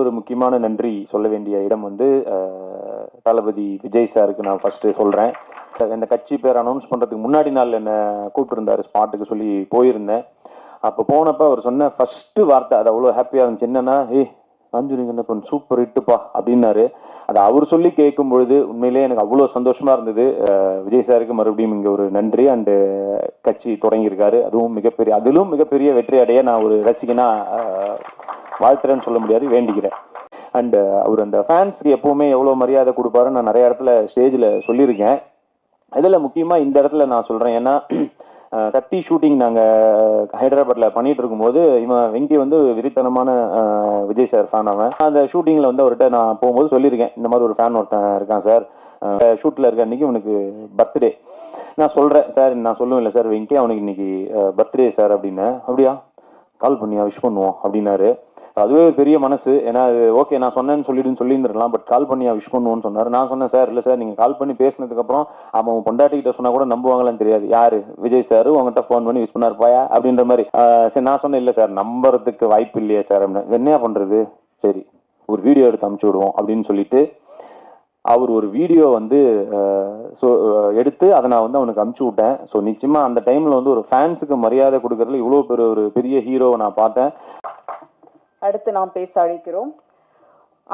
இன்னொரு முக்கியமான நன்றி சொல்ல வேண்டிய இடம் வந்து தளபதி விஜய் சாருக்கு நான் ஃபர்ஸ்ட் சொல்றேன். இந்த கட்சி பேர் அனௌன்ஸ் பண்றதுக்கு முன்னாடி நாள் என்ன கூப்பிட்டுருந்தாரு ஸ்பாட்டுக்கு சொல்லி போயிருந்தேன். அப்போ போனப்ப அவர் சொன்ன ஃபர்ஸ்ட் வார்த்தை அது அவ்வளோ ஹாப்பியாக இருந்துச்சு. என்னன்னா, காஞ்சூரிங் என்ன பண்ண சூப்பர் ஹிட்டுப்பா அப்படின்னாரு. அதை அவர் சொல்லி கேட்கும் பொழுது உண்மையிலேயே எனக்கு அவ்வளோ சந்தோஷமா இருந்தது. விஜய் சாருக்கு மறுபடியும் இங்கே ஒரு நன்றி. அண்டு கட்சி தொடங்கியிருக்காரு, அதிலும் மிகப்பெரிய வெற்றி அடைய நான் ஒரு ரசிகனா வாழ்த்துறேன்னு சொல்ல முடியாது, வேண்டிக்கிறேன். அண்டு அவர் அந்த ஃபேன்ஸ்க்கு எப்பவுமே எவ்வளோ மரியாதை கொடுப்பாருன்னு நான் நிறைய இடத்துல ஸ்டேஜில் சொல்லியிருக்கேன். இதில் முக்கியமாக இந்த இடத்துல நான் சொல்கிறேன். ஏன்னா கத்தி ஷூட்டிங் நாங்கள் ஹைதராபாத்தில் பண்ணிட்டு இருக்கும்போது இவன் வெங்கி வந்து விரித்தனமான விஜய் சார் ஃபேன். அவன் அந்த ஷூட்டிங்கில் வந்து அவர்கிட்ட நான் போகும்போது சொல்லியிருக்கேன், இந்த மாதிரி ஒரு ஃபேன் ஒருத்தன் இருக்கான் சார், ஷூட்டில் இருக்க அன்றைக்கி உனக்கு பர்த்டே. நான் சொல்கிறேன் சார், நான் சொல்லுவேன் இல்லை சார் வெங்கி அவனுக்கு இன்னைக்கு பர்த்டே சார் அப்படின்னு. அப்படியா, கால் பண்ணியா, விஷ் பண்ணுவோம் அப்படின்னாரு. அதுவே பெரிய மனசு. ஏன்னா அது ஓகே நான் சொன்னேன்னு சொல்லியிருந்துடலாம், பட் கால் பண்ணியா விஷ் பண்ணுவோன்னு சொன்னார். நான் சொன்னேன் சார் இல்லை சார், நீங்கள் கால் பண்ணி பேசினதுக்கப்புறம் அவன் பொண்டாட்டிக்கிட்ட சொன்னால் கூட நம்புவாங்களான்னு தெரியாது, யாரு விஜய் சார் உங்கள்கிட்ட ஃபோன் பண்ணி விஷ் பண்ணார் பாயா அப்படின்ற மாதிரி. சரி நான் சொன்னேன் இல்லை சார் நம்புறதுக்கு வாய்ப்பு இல்லையே சார் அப்படின்னு. என்னையா பண்ணுறது, சரி ஒரு வீடியோ எடுத்து அனுப்பிச்சி விடுவோம் அப்படின்னு சொல்லிட்டு அவர் ஒரு வீடியோ வந்து எடுத்து அதை நான் வந்து அவனுக்கு அனுப்பிச்சி விட்டேன். ஸோ நிச்சயமாக அந்த டைமில் வந்து ஒரு ஃபேன்ஸுக்கு மரியாதை கொடுக்கறதுல இவ்வளோ ஒரு பெரிய ஹீரோவை நான் பார்த்தேன். அடுத்து நாம் பேச அழைக்கிறோம்.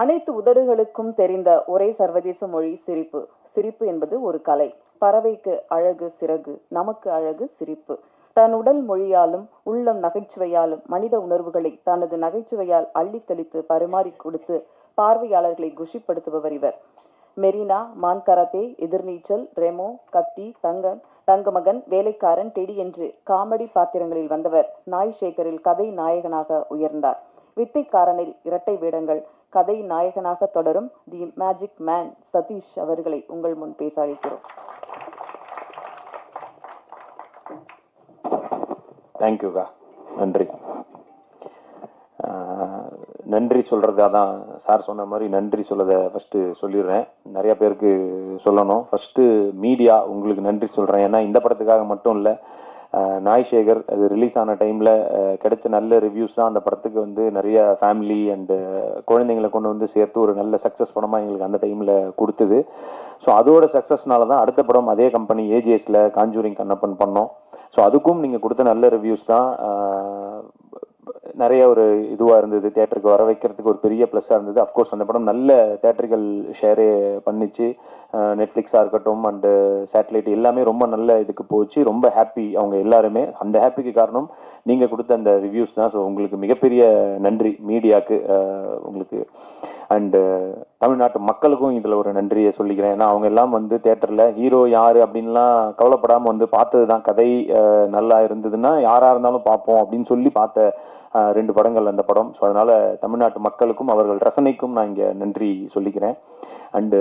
அனைத்து உதடுகளுக்கும் தெரிந்த ஒரே சர்வதேச மொழி சிரிப்பு. சிரிப்பு என்பது ஒரு கலை. பறவைக்கு அழகு சிறகு, நமக்கு அழகு சிரிப்பு. தன் உடல் மொழியாலும் உள்ளம் நகைச்சுவையாலும் மனித உணர்வுகளை தனது நகைச்சுவையால் அள்ளித்தளித்து பரிமாறி கொடுத்து பார்வையாளர்களை குஷிப்படுத்துபவர் இவர். மெரினா, மான் கராத்தே, எதிர்நீச்சல், ரெமோ, கத்தி, தங்கமகன், வேலைக்காரன், டெடி என்று காமெடி பாத்திரங்களில் வந்தவர் நாய் சேகரில் கதை நாயகனாக உயர்ந்தார். வித்தைக்காரனில் இரட்டை வேடங்கள், கதை நாயகனாக தொடரும் தி மேஜிக் மேன் சதீஷ் அவர்களை உங்கள் முன் பேச அழைக்கிறோம். தேங்க்யூக்கா, நன்றி. நன்றி சொல்றதா தான் சார் சொன்ன மாதிரி நன்றி சொல்லதை ஃபர்ஸ்ட் சொல்லிடுறேன். நிறைய பேருக்கு சொல்லணும். ஃபர்ஸ்ட் மீடியா உங்களுக்கு நன்றி சொல்றேன். ஏன்னா இந்த படத்துக்காக மட்டும் இல்லை, நாய் சேகர் அது ரிலீஸ் ஆன டைமில் கிடைச்ச நல்ல ரிவ்யூஸ் தான் அந்த படத்துக்கு வந்து நிறைய ஃபேமிலி அண்டு குழந்தைங்களை கொண்டு வந்து சேர்த்து ஒரு நல்ல சக்ஸஸ் படமாக எங்களுக்கு அந்த டைமில் கொடுத்தது. ஸோ அதோட சக்ஸஸ்னால தான் அடுத்த படம் அதே கம்பெனி ஏஜிஎஸில் காஞ்சூரிங் கண்ணப்பன் பண்ணோம். ஸோ அதுக்கும் நீங்கள் கொடுத்த நல்ல ரிவ்யூஸ் தான் நிறைய ஒரு இதுவாக இருந்தது, தேட்டருக்கு வர வைக்கிறதுக்கு ஒரு பெரிய ப்ளஸ்ஸாக இருந்தது. அஃப்கோர்ஸ் அந்த படம் நல்ல தேட்டரிக்கல் ஷேரே பண்ணிச்சு. நெட்ஃப்ளிக்ஸாக இருக்கட்டும் அண்டு சேட்டலைட் எல்லாமே ரொம்ப நல்ல இதுக்கு போச்சு. ரொம்ப ஹாப்பி அவங்க எல்லாருமே. அந்த ஹாப்பிக்கு காரணம் நீங்கள் கொடுத்த அந்த ரிவ்யூஸ் தான். ஸோ உங்களுக்கு மிகப்பெரிய நன்றி மீடியாவுக்கு உங்களுக்கு. அண்டு தமிழ்நாட்டு மக்களுக்கும் இதில் ஒரு நன்றியை சொல்லிக்கிறேன். ஏன்னா அவங்க எல்லாம் வந்து தேட்டரில் ஹீரோ யார் அப்படின்லாம் கவலைப்படாமல் வந்து பார்த்தது தான். கதை நல்லா இருந்ததுன்னா யாராக இருந்தாலும் பார்ப்போம் அப்படின்னு சொல்லி பார்த்த 2 படங்கள் அந்த படம். ஸோ அதனால தமிழ்நாட்டு மக்களுக்கும் அவர்கள் ரசனைக்கும் நான் இங்கே நன்றி சொல்லிக்கிறேன். அண்டு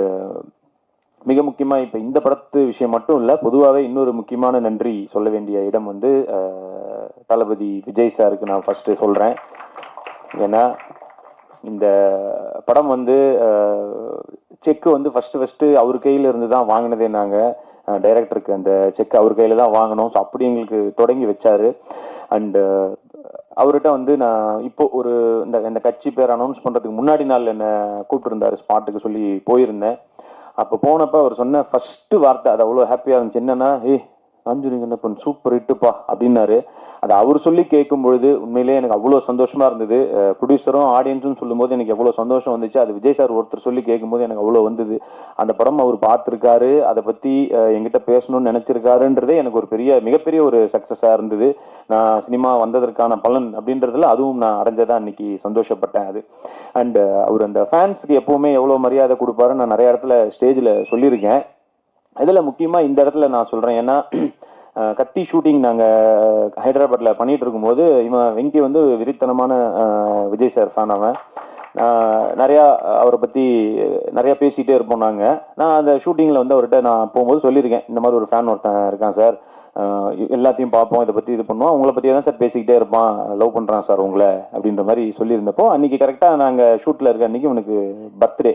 மிக முக்கியமாக இப்போ இந்த படத்து விஷயம் மட்டும் இல்லை, பொதுவாகவே இன்னொரு முக்கியமான நன்றி சொல்ல வேண்டிய இடம் வந்து தளபதி விஜய் சாருக்கு நான் ஃபர்ஸ்ட் சொல்கிறேன். ஏன்னா இந்த படம் வந்து செக்கு வந்து ஃபர்ஸ்ட் அவர் கையில் இருந்து தான் வாங்கினதே. நாங்கள் டைரக்டருக்கு அந்த செக் அவர் கையில் தான் வாங்கினோம். ஸோ அப்படி எங்களுக்கு தொடங்கி வச்சாரு. அண்டு அவர்கிட்ட வந்து நான் இப்போ இந்த கட்சி பேர் அனௌன்ஸ் பண்ணுறதுக்கு முன்னாடி நாள் என்ன கூப்பிட்டுருந்தாரு ஸ்பாட்டுக்கு சொல்லி போயிருந்தேன். அப்போ போனப்ப அவர் சொன்ன ஃபர்ஸ்ட் வார்த்தை அது அவ்வளோ ஹாப்பியாக இருந்துச்சு. என்னன்னா, காஞ்சூரிங் என்ன பண்ண சூப்பர் ஹிட்டுப்பா அப்படின்னாரு. அதை அவர் சொல்லி கேட்கும் பொழுது உண்மையிலேயே எனக்கு அவ்வளோ சந்தோஷமா இருந்தது. ப்ரொடியூசரும் ஆடியன்ஸும் சொல்லும் போது எனக்கு எவ்வளோ சந்தோஷம் வந்துச்சு. அது விஜய் சார் ஒருத்தர் சொல்லி கேட்கும்போது எனக்கு அவ்வளோ வந்தது. அந்த படம் அவர் பார்த்துருக்காரு, அதை பற்றி என்கிட்ட பேசணும்னு நினச்சிருக்காருன்றதே எனக்கு ஒரு மிகப்பெரிய ஒரு சக்ஸஸாக இருந்தது. நான் சினிமா வந்ததற்கான பலன் அப்படின்றதுல அதுவும் நான் அடைஞ்சதான் இன்னைக்கு சந்தோஷப்பட்டேன். அது அண்ட் அவர் அந்த ஃபேன்ஸுக்கு எப்பவுமே எவ்வளோ மரியாதை கொடுப்பாருன்னு நான் நிறைய இடத்துல ஸ்டேஜில் சொல்லியிருக்கேன். இதில் முக்கியமாக இந்த இடத்துல நான் சொல்கிறேன். ஏன்னா கத்தி ஷூட்டிங் நாங்கள் ஹைதராபாத்தில் பண்ணிட்டு இருக்கும்போது இவன் வெங்கி வந்து விரித்தனமான விஜய் சார் ஃபேன். அவன் நிறையா அவரை பற்றி நிறையா பேசிகிட்டே இருப்போம். நான் அந்த ஷூட்டிங்கில் வந்து அவர்கிட்ட நான் போகும்போது சொல்லியிருக்கேன், இந்த மாதிரி ஒரு ஃபேன் ஒருத்தன் இருக்கான் சார், எல்லாத்தையும் பார்ப்போம், இதை பற்றி இது பண்ணுவோம், அவங்கள பற்றியே தான் சார் பேசிக்கிட்டே இருப்பான், லவ் பண்ணுறான் சார் உங்களை அப்படின்ற மாதிரி சொல்லியிருந்தப்போ அன்றைக்கி கரெக்டாக நாங்கள் ஷூட்டில் இருக்க அன்றைக்கி உனக்கு பர்த்டே.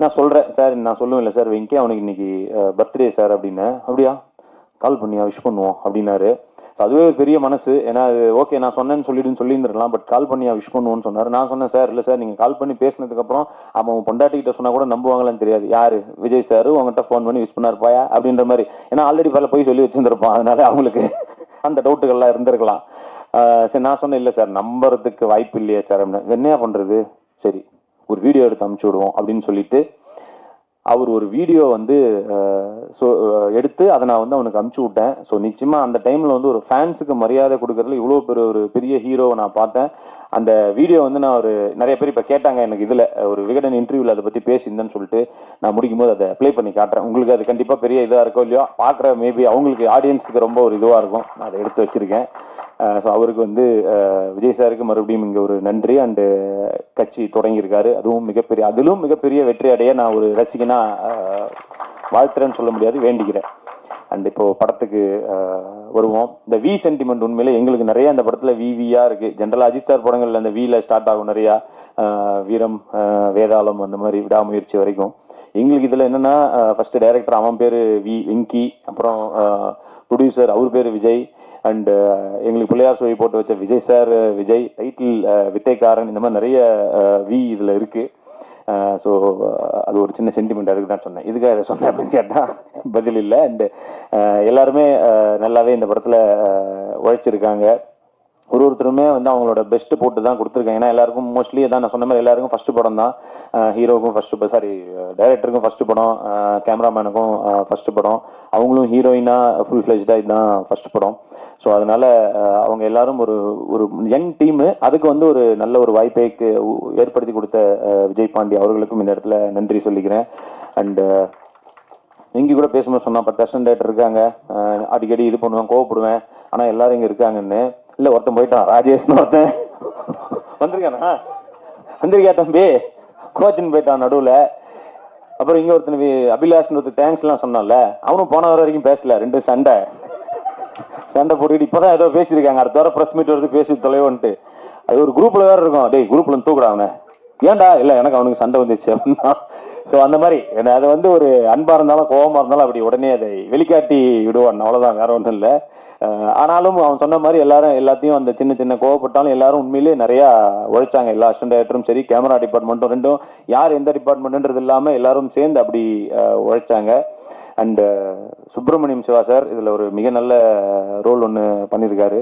நான் சொல்கிறேன் சார், நான் சொல்லுவேன் இல்லை சார் வெங்கி அவனுக்கு இன்னைக்கு பர்த்டே சார் அப்படின்னு. அப்படியா, கால் பண்ணியா விஷ் பண்ணுவோம் அப்படின்னாரு. அதுவே ஒரு பெரிய மனசு. ஏன்னா ஓகே நான் சொன்னேன்னு சொல்லியிருந்துருக்கலாம், பட் கால் பண்ணியா விஷ் பண்ணுவோன்னு சொன்னார். நான் சொன்னேன் சார் இல்லை சார் நீங்கள் கால் பண்ணி பேசினதுக்கப்புறம் அவன் பொண்டாட்டிக்கிட்ட சொன்னால் கூட நம்புவாங்களான்னு தெரியாது. யார் விஜய் சார் உங்கள்கிட்ட ஃபோன் பண்ணி விஷ் பண்ணார் பாயா அப்படின்ற மாதிரி. ஏன்னா ஆல்ரெடி பல போய் சொல்லி வச்சுருந்துருப்பான், அதனால அவங்களுக்கு அந்த டவுட்டுகள்லாம் இருந்திருக்கலாம். சரி நான் சொன்னேன் இல்லை சார் நம்புறதுக்கு வாய்ப்பு இல்லையே சார் அப்படின்னு. என்னையா பண்ணுறது, சரி ஒரு வீடியோ எடுத்து அனுப்பிச்சி விடுவோம் அப்படின்னு சொல்லிட்டு அவர் ஒரு வீடியோ வந்து எடுத்து அதை நான் வந்து அவனுக்கு அனுப்பிச்சி விட்டேன். ஸோ நிச்சயமாக அந்த டைமில் வந்து ஒரு ஃபேன்ஸுக்கு மரியாதை கொடுக்கறதுல இவ்வளோ ஒரு பெரிய ஹீரோவை நான் பார்த்தேன். அந்த வீடியோ வந்து நான் நிறைய பேர் இப்போ கேட்டாங்க எனக்கு இதில் ஒரு விகடன் இன்டர்வியூவில் அதை பற்றி பேசியிருந்தேன்னு சொல்லிட்டு நான் முடிக்கும் போது அதை ப்ளே பண்ணி காட்டுறேன். உங்களுக்கு அது கண்டிப்பாக பெரிய இதாக இருக்கோ இல்லையோ, பார்க்குற மேபி அவங்களுக்கு ஆடியன்ஸுக்கு ரொம்ப ஒரு இதுவாக இருக்கும். நான் அதை எடுத்து வச்சுருக்கேன். ஸோ அவருக்கு வந்து விஜய் சாருக்கு மறுபடியும் இங்கே ஒரு நன்றி. அண்டு கட்சி தொடங்கியிருக்காரு, அதுவும் மிகப்பெரிய வெற்றி அடைய நான் ஒரு ரசிகனா வாழ்த்துறேன்னு சொல்ல முடியாது, வேண்டிக்கிறேன். அண்ட் இப்போ படத்துக்கு வருவோம். இந்த வி சென்டிமெண்ட் உண்மையிலே எங்களுக்கு நிறைய அந்த படத்தில் விவியா இருக்கு. ஜென்ரலாக அஜித் சார் படங்கள்ல அந்த வில ஸ்டார்ட் ஆகும் நிறையா, வீரம், வேதாளம், அந்த மாதிரி விடாமுயற்சி வரைக்கும். எங்களுக்கு இதில் என்னன்னா ஃபர்ஸ்ட் டைரக்டர் அவன் பேர் வெங்கி, அப்புறம் ப்ரொடியூசர் அவர் பேர் விஜய், அண்ட் எங்களுக்கு பிள்ளையார் சொல்லி போட்டு வச்ச விஜய் சார் விஜய், டைட்டில் வித்தைக்காரன், இந்த மாதிரி நிறைய வி இதில் இருக்கு. ஸோ அது ஒரு சின்ன சென்டிமெண்ட், அதுக்கு தான் சொன்னேன். இதுக்காக இதை சொன்னேன் அப்படின்னு கேட்டால் பதில் இல்லை. அண்டு எல்லாருமே நல்லாவே இந்த படத்தில் உழைச்சிருக்காங்க. ஒருத்தருமே வந்து அவங்களோட பெஸ்ட் போட்டு தான் கொடுத்துருக்காங்க. ஏன்னா எல்லாருக்கும் மோஸ்ட்லி தான் நான் சொன்ன மாதிரி எல்லாருக்கும் ஃபர்ஸ்ட் படம் தான். ஹீரோவுக்கும் ஃபர்ஸ்ட் டைரக்டருக்கும் ஃபர்ஸ்ட் படம், கேமராமேனுக்கும் ஃபர்ஸ்ட் படம், அவங்களும் ஹீரோயினா ஃபுல் ஃபிளெஜ்டா இதுதான் ஃபர்ஸ்ட் படம். ஸோ அதனால அவங்க எல்லாரும் ஒரு யங் டீமு. அதுக்கு வந்து ஒரு நல்ல ஒரு வாய்ப்பை ஏற்படுத்தி கொடுத்த விஜய் பாண்டி அவர்களுக்கும் இந்த இடத்துல நன்றி சொல்லிக்கிறேன். அண்டு இங்கே கூட பேசும்போது சொன்னா 10 அசிஸ்டன்ட் டைரக்டர் இருக்காங்க, அடிக்கடி இது பண்ணுவேன், கோவப்படுவேன், ஆனால் எல்லாரும் இங்கே இருக்காங்கன்னு. இல்லை ஒருத்தன் போயிட்டான், ராஜேஷ்னு ஒருத்தன் வந்திருக்கானா, வந்திருக்கா தம்பி, கோச்சின்னு போயிட்டான் நடுவில். அப்புறம் இங்கே ஒருத்தன் அபிலாஷ்னு ஒருத்தர் தேங்க்ஸ்லாம் சொன்னான்ல, அவனும் போன வர வரைக்கும் பேசல. 2 சண்டை போட்டுக்கிட்டு இப்போதான் ஏதோ பேசியிருக்காங்க, அடுத்த வாரம் ப்ரெஸ் மீட் வருது பேசி தொலைவோன்ட்டு. அது ஒரு குரூப்ல வேற இருக்கும், டேய் குரூப்ல தூக்குடா அவனை, ஏன்டா இல்லை எனக்கு அவனுக்கு சண்டை வந்துச்சு அப்படின்னா. ஸோ அந்த மாதிரி அதை வந்து ஒரு அன்பா இருந்தாலும் கோபமா இருந்தாலும் அப்படி உடனே அதை வெளிக்காட்டி விடுவான், அவ்வளோதான், வேற ஒன்றும் இல்லை. ஆனாலும் அவன் சொன்ன மாதிரி எல்லாத்தையும் அந்த சின்ன கோவப்பட்டாலும் எல்லாரும் உண்மையிலேயே நிறைய உழைச்சாங்க. எல்லா அசிஸ்டன்ட் டைரக்டரும் சரி, கேமரா டிபார்ட்மெண்ட்டும், ரெண்டும் யார் எந்த டிபார்ட்மெண்ட்ன்றது இல்லாமல் எல்லாரும் சேர்ந்து அப்படி உழைச்சாங்க. அண்ட் சுப்பிரமணியம் சிவா சார் இதில் ஒரு மிக நல்ல ரோல் ஒன்று பண்ணியிருக்காரு.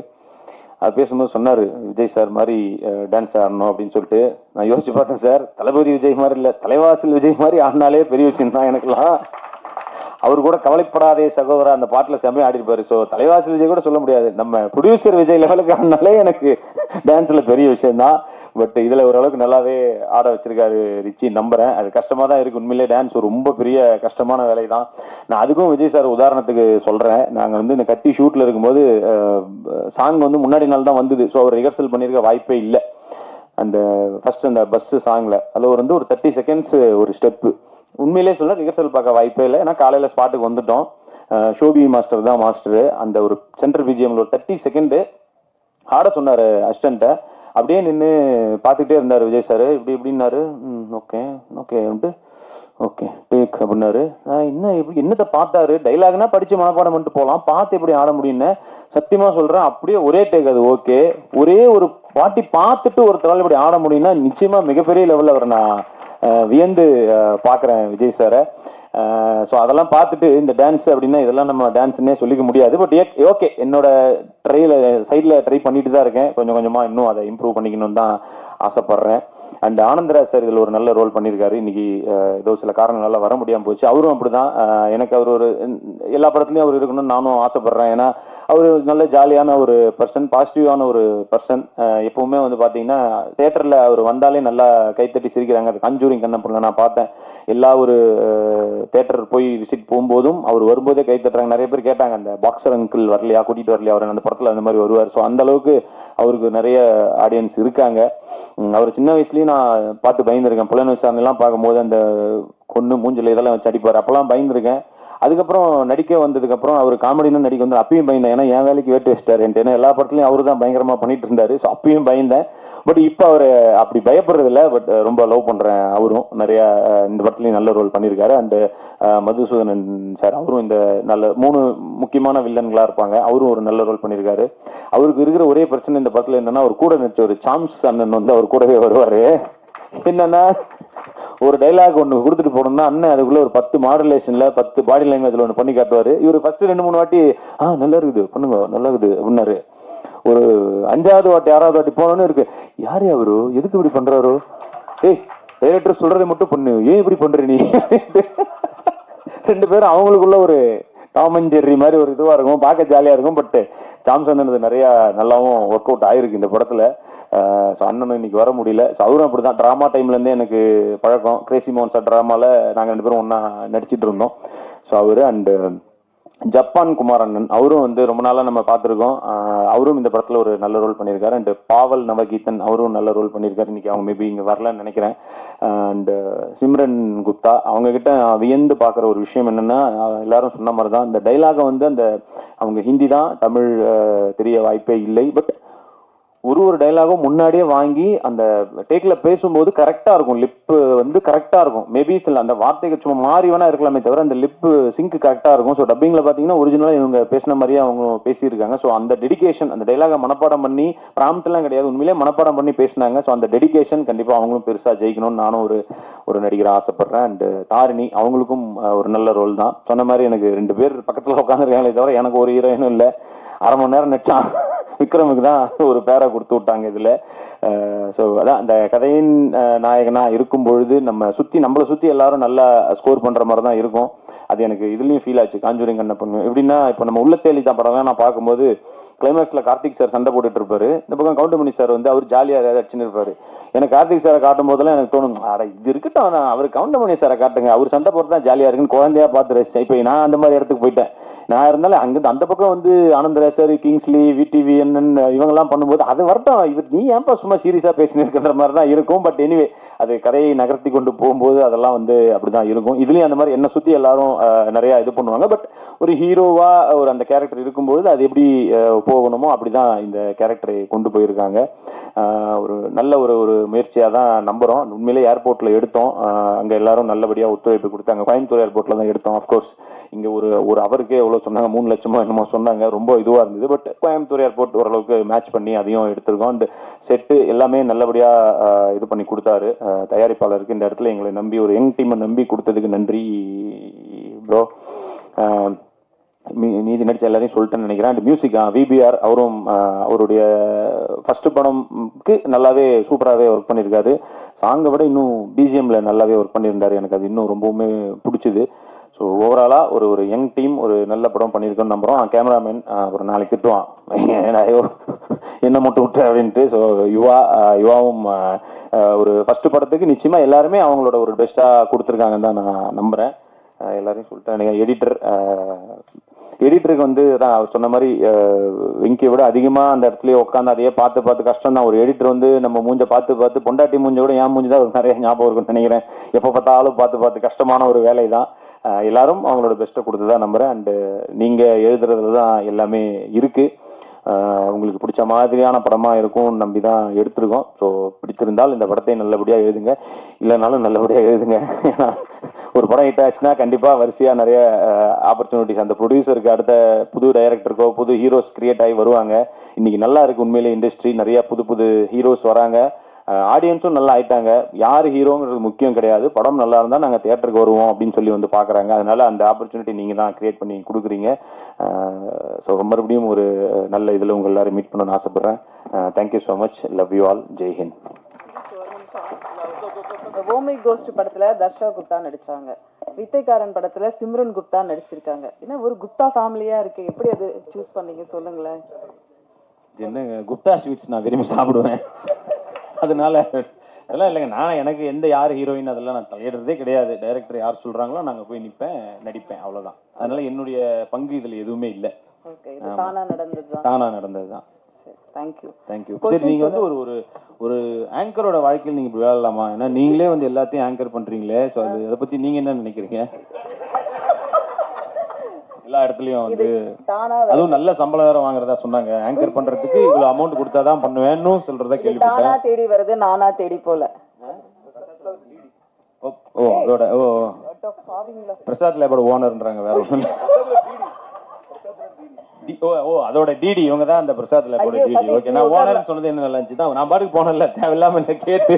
அது பேசும்போது சொன்னார், விஜய் சார் மாதிரி டான்ஸ் ஆடணும் அப்படின்னு சொல்லிட்டு. நான் யோசிச்சு பார்த்தேன், சார் தளபதி விஜய் மாதிரி இல்லை, தலைவாசல் விஜய் மாதிரி ஆடினாலே பெரிய விஷயம் தான் எனக்குலாம். அவர் கூட கவலைப்படாதே சகோதரா அந்த பாட்டில் செம்மையா ஆடிருப்பாரு. ஸோ தலைவாசல் விஜய் கூட சொல்ல முடியாது, நம்ம ப்ரொடியூசர் விஜய் லெவலுக்கு ஆடினாலே எனக்கு டான்ஸில் பெரிய விஷயம்தான். பட் இதில் ஓரளவுக்கு நல்லாவே ஆட வச்சிருக்காரு ரிச்சி, நம்புறேன். அது கஷ்டமாக தான் இருக்கு உண்மையிலே, டான்ஸ் ரொம்ப பெரிய கஷ்டமான வேலை தான். நான் அதுக்கும் விஜய் சார் உதாரணத்துக்கு சொல்கிறேன். நாங்கள் வந்து இந்த கத்தி ஷூட்டில் இருக்கும்போது சாங் வந்து முன்னாடி நாள் தான் வந்தது. ஸோ அவர் ரிஹர்சல் பண்ணியிருக்க வாய்ப்பே இல்லை. அந்த ஃபர்ஸ்ட் அந்த பஸ் சாங்ல அதில் வந்து ஒரு 30 செகண்ட்ஸ் ஒரு ஸ்டெப்பு, உண்மையிலே சொல்ல ரிஹர்சல் பார்க்க வாய்ப்பே இல்லை. ஏன்னா காலையில் ஸ்பாட்டுக்கு வந்துட்டோம், ஷோபி மாஸ்டர் தான் மாஸ்டரு. அந்த ஒரு சென்ட்ரல் பிஜிஎம்ல ஒரு 30 செகண்டு ஆட சொன்னார் அசிஸ்டண்ட்டை. அப்படியே நின்று பார்த்துக்கிட்டே இருந்தார் விஜய் சார். இப்படின்னாரு, ஓகே ஓகே டேக் அப்படின்னாரு. இன்னும் எப்படி என்னத்தை பார்த்தாரு, டைலாக்னா படிச்சு மனப்பாடம் பண்ணிட்டு போகலாம், பார்த்து எப்படி ஆட முடியும்னு சத்தியமா சொல்றேன். அப்படியே ஒரே டேக், அது ஓகே. ஒரே ஒரு பாட்டி பார்த்துட்டு ஒருத்தரால் இப்படி ஆட முடியும்னா நிச்சயமா மிகப்பெரிய லெவலில் அவர் நான் வியந்து பார்க்குறேன் விஜய் சாரை. ஸோ அதெல்லாம் பார்த்துட்டு இந்த டான்ஸ் அப்படின்னா இதெல்லாம் நம்ம டான்ஸ்ன்னே சொல்லிக்க முடியாது. பட் ஓகே, என்னோட சைடில் ட்ரை பண்ணிட்டு தான் இருக்கேன். கொஞ்சம் கொஞ்சமாக இன்னும் அதை இம்ப்ரூவ் பண்ணிக்கணும்னு தான் ஆசைப்படுறேன். அண்ட் ஆனந்தராஜ் சார் இதில் ஒரு நல்ல ரோல் பண்ணியிருக்காரு. இன்னைக்கு ஏதோ சில காரணங்களால வர முடியாமல் போச்சு. அவரும் அப்படிதான். எனக்கு அவர் ஒரு எல்லா படத்துலையும் அவர் இருக்கணும்னு நானும் ஆசைப்படுறேன். ஏன்னா அவர் நல்ல ஜாலியான ஒரு பர்சன், பாசிட்டிவான ஒரு பர்சன். எப்பவுமே வந்து பார்த்தீங்கன்னா தேட்டரில் அவர் வந்தாலே நல்லா கைத்தட்டி சிரிக்கிறாங்க. அது கஞ்சூரிங் கண்ணப்படல நான் பார்த்தேன். எல்லா ஒரு தேட்டர் போய் விசிட் போகும்போதும் அவர் வரும்போதே கை தட்டுறாங்க. நிறைய பேர் கேட்டாங்க, அந்த பாக்ஸர் அங்கிள் வரலையா, கூட்டிட்டு வரலையா அவர் அந்த படத்தில், அந்த மாதிரி வருவார். ஸோ அந்த அளவுக்கு அவருக்கு நிறைய ஆடியன்ஸ் இருக்காங்க. அவர் சின்ன வயசுலயும் நான் பார்த்து பயந்துருக்கேன். புலன் விசாரணைலாம் பார்க்கும்போது அந்த கொண்டு மூஞ்சில் இதெல்லாம் வச்சு அடிப்பார், அப்பெல்லாம் பயந்துருக்கேன். அதுக்கப்புறம் நடிக்க வந்ததுக்கப்புறம் அவர் காமெடின்னு நடிக்க வந்து அப்பயும் பயந்தேன். ஏன்னா என் வேலைக்கு வேட்டு வச்சிட்டாரு. ஏன்னா எல்லா படத்துலையும் அவரு தான் பயங்கரமாக பண்ணிட்டு இருந்தாரு. ஸோ அப்பயும் பயந்தேன். பட் இப்போ அவர் அப்படி பயப்படுறது இல்லை. பட் ரொம்ப லவ் பண்ணுறேன். அவரும் நிறையா இந்த படத்துலையும் நல்ல ரோல் பண்ணியிருக்காரு. அண்டு மதுசூதனன் சார் அவரும் இந்த நல்ல 3 முக்கியமான வில்லன்களாக இருப்பாங்க. அவரும் ஒரு நல்ல ரோல் பண்ணியிருக்காரு. அவருக்கு இருக்கிற ஒரே பிரச்சனை இந்த படத்தில் என்னன்னா, அவர் கூட நடிச்ச ஒரு சாம்ஸ் அண்ணன் வந்து அவர் கூடவே வருவார். என்னன்னா, ஒரு டைலாக் ஒன்று கொடுத்துட்டு போனோம்னா அண்ணன் அதுக்குள்ள ஒரு 10 மாடுலேஷன்ல 10 பாடி லாங்குவேஜ்ல ஒன்று பண்ணி காட்டுவாரு. இவர் ஃபர்ஸ்ட் 2-3 வாட்டி நல்லா இருக்குது பண்ணுங்க நல்லா இருக்குது அப்படின்னாரு. ஒரு 5வது வாட்டி 6வது வாட்டி போனோன்னு இருக்கு, யாரு அவரு, எதுக்கு இப்படி பண்றாரோ, ஏய் டைரக்டர் சொல்றதை மட்டும் பண்ணு, ஏன் இப்படி பண்ற நீ. 2 பேரும் அவங்களுக்குள்ள ஒரு டாம் அண்ட் ஜெர்ரி மாதிரி ஒரு இதுவா இருக்கும், பார்க்க ஜாலியா இருக்கும். பட் சாம்சன் நிறைய நல்லாவும் ஒர்க் அவுட் ஆயிருக்கு இந்த படத்துல. ஸோ அண்ணனும் இன்னைக்கு வர முடியல. ஸோ அவரும் அப்படி தான் ட்ராமா டைம்லேருந்தே எனக்கு பழக்கம். கிரேசி மோகன் சார் ட்ராமாவில் நாங்கள் 2 பேரும் ஒன்றா நடிச்சிட்டு இருந்தோம். ஸோ அவர் அண்டு ஜப்பான் குமார் அண்ணன் அவரும் வந்து ரொம்ப நாளாக நம்ம பார்த்துருக்கோம். அவரும் இந்த படத்தில் ஒரு நல்ல ரோல் பண்ணியிருக்காரு. அண்டு பாவல் நவகீதன் அவரும் நல்ல ரோல் பண்ணியிருக்காரு. இன்னைக்கு அவங்க மேபி இங்கே வரலன்னு நினைக்கிறேன். அண்டு சிம்ரன் குப்தா அவங்கக்கிட்ட வியந்து பார்க்குற ஒரு விஷயம் என்னென்னா, எல்லாரும் சொன்ன மாதிரி தான் இந்த டைலாகை வந்து அவங்க ஹிந்தி தான், தமிழ் தெரிய வாய்ப்பே இல்லை. பட் ஒரு டைலாகும் முன்னாடியே வாங்கி அந்த டேக்ல பேசும்போது கரெக்டா இருக்கும். லிப்பு வந்து கரெக்டா இருக்கும். மேபி சில அந்த வார்த்தைகள் சும்மா மாறி வேணா இருக்கலாமே தவிர அந்த லிப்பு சிங்க் கரெக்டா இருக்கும். ஸோ டப்பிங்ல பாத்தீங்கன்னா ஒரிஜினலா இவங்க பேசின மாதிரியே அவங்க பேசியிருக்காங்க. ஸோ அந்த டெடிகேஷன், அந்த டைலாக மனப்பாடம் பண்ணி ப்ராம்ப்ட் எல்லாம் கிடையாது, உண்மையிலே மனப்பாடம் பண்ணி பேசினாங்க. ஸோ அந்த டெடிகேஷன் கண்டிப்பா அவங்களும் பெருசா ஜெயிக்கணும்னு நானும் ஒரு நடிகரை ஆசைப்படுறேன். அண்ட் தாரிணி அவங்களுக்கும் ஒரு நல்ல ரோல் தான். சொன்ன மாதிரி எனக்கு 2 பேர் பக்கத்துல உட்காந்துருக்காங்களே தவிர எனக்கு ஒரு ஹீரோயினும் இல்லை. 1/2 மணி நேரம் நடிச்சான். விக்ரமுக்கு தான் ஒரு பேரை கொடுத்து விட்டாங்க இதுல. ஸோ அதான் அந்த கதையின் நாயகனா இருக்கும் பொழுது நம்மளை சுத்தி எல்லாரும் நல்லா ஸ்கோர் பண்ற மாதிரி தான் இருக்கும். அது எனக்கு இதுலயும் ஃபீல் ஆச்சு. காஞ்சூரிங் கண்ணப்பன் எப்படின்னா, இப்போ நம்ம உள்ள தேலி தான் படம் நான் பார்க்கும்போது கிளைமேக்ஸ்ல கார்த்திக் சார் சண்டை போட்டுட்டு இருப்பாரு, இந்த பக்கம் கவுண்டமணி சார் வந்து அவர் ஜாலியா அடிச்சுன்னு இருப்பாரு. எனக்கு கார்த்திக் சாரை காட்டும் போதெல்லாம் எனக்கு தோணும், அட இது இருக்கட்டும், அவர் கவுண்டமணி சாரை காட்டுங்க, அவர் சண்டை போட்டு தான் ஜாலியா இருக்குன்னு குழந்தையா பார்த்து ரசிச்சேன். இப்போ நான் அந்த மாதிரி இடத்துக்கு போயிட்டேன். நான் இருந்தாலும் அங்கிருந்து அந்த பக்கம் வந்து ஆனந்தராஜர், கிங்ஸ்லி, விடிவி இவங்கெல்லாம் பண்ணும்போது அது வரட்டும், நீ ஏன்பா சும்மா சீரியஸா பேசினு இருக்கின்ற மாதிரி தான் இருக்கும். பட் எனிவே அது கதையை நகர்த்தி கொண்டு போகும்போது அதெல்லாம் வந்து அப்படிதான் இருக்கும். இதுலயும் அந்த மாதிரி என்ன சுத்தி எல்லாரும் நிறைய இது பண்ணுவாங்க. பட் ஒரு ஹீரோவா ஒரு அந்த கேரக்டர் இருக்கும்போது அது எப்படி போகணுமோ அப்படிதான் இந்த கேரக்டரை கொண்டு போயிருக்காங்க. ஒரு நல்ல ஒரு முயற்சியா தான் நம்புறோம். உண்மையிலே ஏர்போர்ட்ல எடுத்தோம், அங்க எல்லாரும் நல்லபடியா ஒத்துழைப்பு கொடுத்தாங்க. கோயம்புத்தூர் ஏர்போர்ட்ல தான் எடுத்தோம். அப்கோர்ஸ் இங்க ஒரு அவருக்கே எவ்வளவு சொன்னாங்க, 3 லட்சமோ என்னமோ சொன்னாங்க, ரொம்ப இதுவா இருந்தது. பட் கோயம்புத்தூர் ஏர்போர்ட் ஓரளவுக்கு மேட்ச் பண்ணி அதையும் எடுத்திருக்கோம். அண்ட் செட்டு எல்லாமே நல்லபடியா இது பண்ணி கொடுத்தாரு தயாரிப்பாளருக்கு. இந்த இடத்துல எங்களை நம்பி ஒரு யங் டீமை நம்பி கொடுத்ததுக்கு நன்றி ப்ரோ. மீதி நடிச்ச எல்லாரையும் சொல்லிட்டேன்னு நினைக்கிறேன். அண்ட் மியூசிக் விபிஆர் அவரும் அவருடைய ஃபர்ஸ்ட் படம்க்கு நல்லாவே சூப்பராகவே ஒர்க் பண்ணியிருக்காரு. சாங்கை விட இன்னும் பிஜிஎம்ல நல்லாவே ஒர்க் பண்ணியிருந்தாரு. எனக்கு அது இன்னும் ரொம்பவுமே பிடிச்சிது. ஸோ ஓவராலாக ஒரு யங் டீம் ஒரு நல்ல படம் பண்ணியிருக்கோன்னு நம்புகிறோம். கேமராமேன் ஒரு நாளைக்கு திட்டுவான், என்ன மட்டும் விட்டு அப்படின்ட்டு. ஸோ யுவாவும் ஒரு ஃபர்ஸ்ட் படத்துக்கு நிச்சயமாக எல்லாருமே அவங்களோட ஒரு பெஸ்ட்டாக கொடுத்துருக்காங்கன்னு தான் நான் நம்புகிறேன். எல்லாரையும் சொல்லிட்டேன். எடிட்டருக்கு வந்து தான் அவர் சொன்ன மாதிரி வெங்கியை விட அதிகமாக அந்த இடத்துலயே உட்காந்து அதையே பார்த்து கஷ்டம் தான். ஒரு எடிட்டர் வந்து நம்ம மூஞ்ச பார்த்து பொண்டாட்டி மூஞ்ச விட என் மூஞ்சி தான் நிறைய ஞாபகம் இருக்குன்னு நினைக்கிறேன். எப்போ பார்த்தாலும் பார்த்து கஷ்டமான ஒரு வேலை தான். எல்லாரும் அவங்களோட பெஸ்ட்டை கொடுத்துதான் நம்புறேன். அண்டு நீங்க எழுதுறதுல தான் எல்லாமே இருக்கு. உங்களுக்கு பிடிச்ச மாதிரியான படமா இருக்கும் நம்பி தான் எடுத்திருக்கோம். ஸோ பிடித்திருந்தால் இந்த படத்தை நல்லபடியா எழுதுங்க, இல்லைனாலும் நல்லபடியா எழுதுங்க. ஒரு படம் ஹிட் ஆச்சுன்னா கண்டிப்பா வரிசையா நிறைய ஆப்பர்ச்சுனிட்டிஸ் அந்த ப்ரொடியூசருக்கு, அடுத்த புது டைரக்டருக்கோ புது ஹீரோஸ் கிரியேட் ஆகி வருவாங்க. இன்னைக்கு நல்லா இருக்கு உண்மையிலே இண்டஸ்ட்ரி, நிறைய புது ஹீரோஸ் வராங்க. ஆடியன்ஸும் நல்லா ஆயிட்டாங்க. யார் ஹீரோங்கிறது முக்கியம் கிடையாது, படம் நல்லா இருந்தால் நாங்கள் தியேட்டருக்கு வருவோம் அப்படின்னு சொல்லி வந்து பார்க்குறாங்க. அதனால அந்த ஆப்பர்ச்சுனிட்டி நீங்கள் தான் கிரியேட் பண்ணி கொடுக்குறீங்க. ஸோ மறுபடியும் ஒரு நல்ல இதில் உங்கள் எல்லாரும் மீட் பண்ணணும்னு ஆசைப்படுறேன். Thank you so much, love you all, Jai Hind. ஓமை கோஸ்ட் படத்துல தர்ஷா குப்தா நடிச்சாங்க, வித்தைக்காரன் படத்துல சிம்ரன் குப்தா நடிச்சிருக்காங்க. ஏன்னா ஒரு குப்தா ஃபேமிலியா இருக்கு, எப்படி அது சூஸ் பண்ணீங்க சொல்லுங்களேன். என்னங்க குப்தா ஸ்வீட்ஸ் நான் விரும்பி சாப்பிடுவேன், அதனால அதெல்லாம் இல்லைங்க. எனக்கு எந்த யார் ஹீரோயின் அதெல்லாம் நான் தலையிடுறதே கிடையாது. டைரக்டர் யார் சொல்றாங்களோ நாங்கள் போய் நிற்பேன், நடிப்பேன், அவ்வளோதான். அதனால என்னுடைய பங்கு இதில் எதுவுமே இல்லை. தானா நடந்ததுதான். தேங்க்யூ. சரி, நீங்க வந்து ஒரு ஆங்கரோட வாழ்க்கையில் நீங்க இப்படி விளையாடலாமா? ஏன்னா நீங்களே வந்து எல்லாத்தையும் ஆங்கர் பண்றீங்களே, ஸோ அதை பத்தி நீங்க என்ன நினைக்கிறீங்க? எல்லா இடத்துலயும் வந்து தானா அதுவும் நல்ல சம்பளம் வேற வாங்குறதா சொன்னாங்க. ஆங்கர் பண்றதுக்கு இவ்வளவு அமௌண்ட் கொடுத்தாதான் பண்ணுவேன்னு சொல்றதா தானா கேள்விப்பட்டேன். தேடி வருது, நானா தேடி போல. ஓ அதோட பிரசாத் லேபோட ஓனர்ன்றாங்க, வேற ஒண்ணும் இல்ல. ஓ அதோட டிடி இவங்க தான், அந்த பிரசாத் லேபோட டிடி. ஓகே, நான் ஓனர்னு சொன்னது என்ன நல்லா இருந்துச்சு தான், நான் பாட்டுக்கு போனேன்ல, தேவையில்லாம என்ன கேட்டு